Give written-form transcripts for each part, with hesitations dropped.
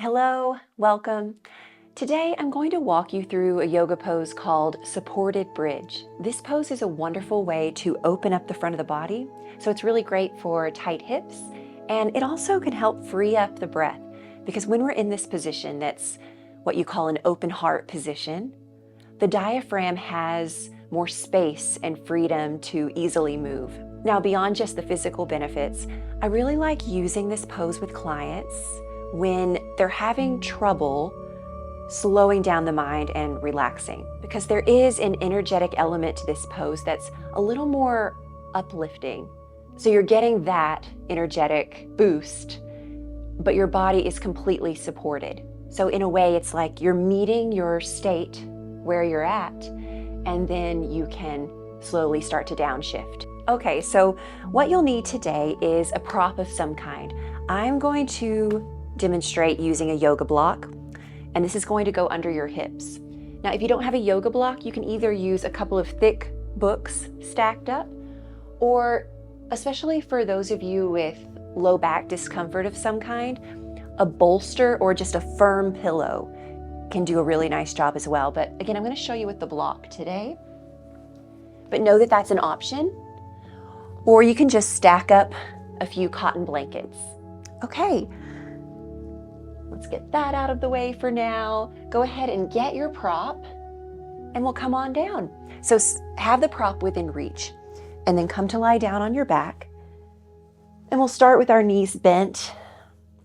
Hello, welcome. Today I'm going to walk you through a yoga pose called supported bridge. This pose is a wonderful way to open up the front of the body, so it's really great for tight hips, and it also can help free up the breath because when we're in this position, that's what you call an open heart position, the diaphragm has more space and freedom to easily move. Now, beyond just the physical benefits, I really like using this pose with clients when they're having trouble slowing down the mind and relaxing, because there is an energetic element to this pose that's a little more uplifting. So you're getting that energetic boost, but your body is completely supported. So in a way, it's like you're meeting your state where you're at, and then you can slowly start to downshift. Okay, so what you'll need today is a prop of some kind. I'm going to demonstrate using a yoga block, and this is going to go under your hips. Now, if you don't have a yoga block, you can either use a couple of thick books stacked up, or especially for those of you with low back discomfort of some kind, a bolster or just a firm pillow can do a really nice job as well. But again, I'm going to show you with the block today. But know that that's an option, or you can just stack up a few cotton blankets. Okay. Let's get that out of the way for now. Go ahead and get your prop and we'll come on down. So have the prop within reach and then come to lie down on your back. And we'll start with our knees bent,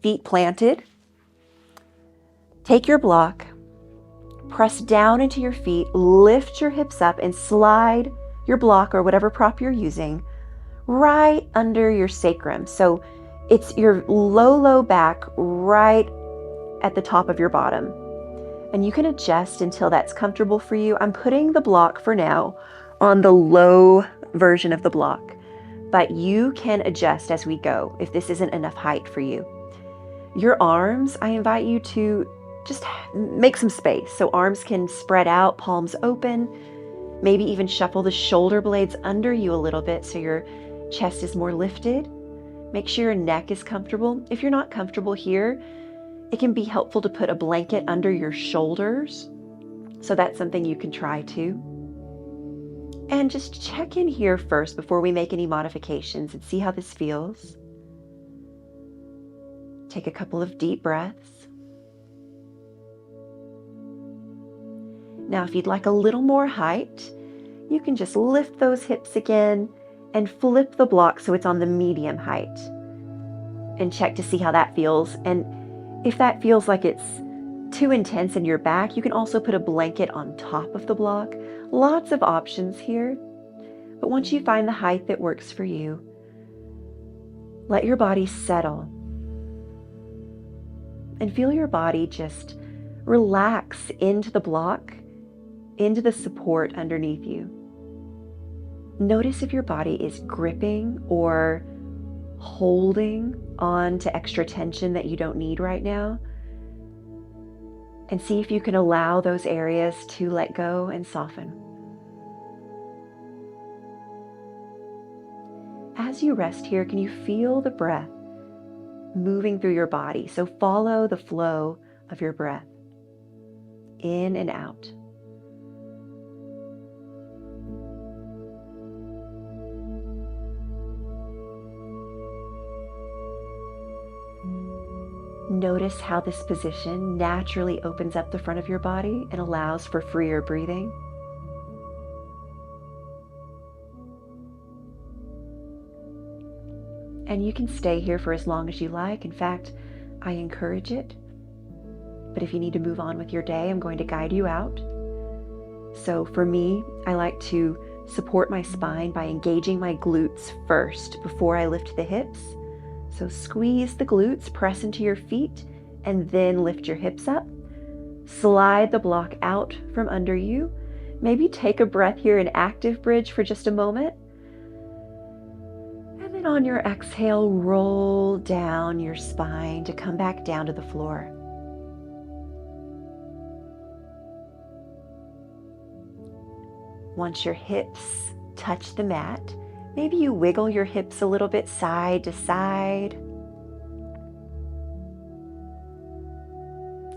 feet planted. Take your block, press down into your feet, lift your hips up and slide your block or whatever prop you're using right under your sacrum. So it's your low back right at the top of your bottom, and you can adjust until that's comfortable for you. I'm putting the block for now on the low version of the block, but you can adjust as we go if this isn't enough height for you. Your arms, I invite you to just make some space so arms can spread out, palms open, maybe even shuffle the shoulder blades under you a little bit so your chest is more lifted. Make sure your neck is comfortable. If you're not comfortable here, it can be helpful to put a blanket under your shoulders. So that's something you can try too. And just check in here first before we make any modifications and see how this feels. Take a couple of deep breaths. Now, if you'd like a little more height, you can just lift those hips again and flip the block so it's on the medium height. And check to see how that feels. And if that feels like it's too intense in your back, you can also put a blanket on top of the block. Lots of options here. But once you find the height that works for you, let your body settle. And feel your body just relax into the block, into the support underneath you. Notice if your body is gripping or holding on to extra tension that you don't need right now, and see if you can allow those areas to let go and soften. As you rest here, can you feel the breath moving through your body? So follow the flow of your breath in and out. Notice how this position naturally opens up the front of your body and allows for freer breathing. And you can stay here for as long as you like. In fact, I encourage it. But if you need to move on with your day, I'm going to guide you out. So for me, I like to support my spine by engaging my glutes first before I lift the hips. So squeeze the glutes, press into your feet, and then lift your hips up. Slide the block out from under you. Maybe take a breath here in active bridge for just a moment. And then on your exhale, roll down your spine to come back down to the floor. Once your hips touch the mat, maybe you wiggle your hips a little bit side to side.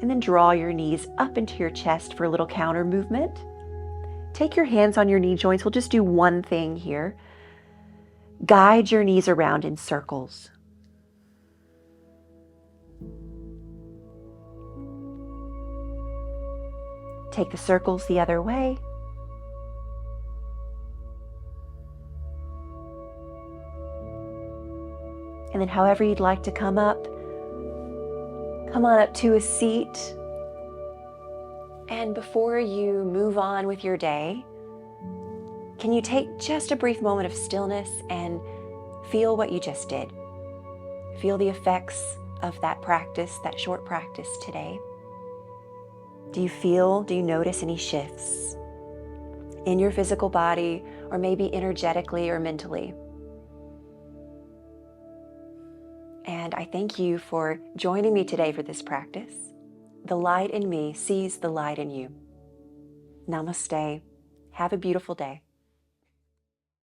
And then draw your knees up into your chest for a little counter movement. Take your hands on your knee joints. We'll just do one thing here. Guide your knees around in circles. Take the circles the other way. And then however you'd like to come on up to a seat. And before you move on with your day, can you take just a brief moment of stillness and feel what you just did? Feel the effects of that practice, that short practice today. Do you notice any shifts in your physical body, or maybe energetically or mentally? And I thank you for joining me today for this practice. The light in me sees the light in you. Namaste. Have a beautiful day.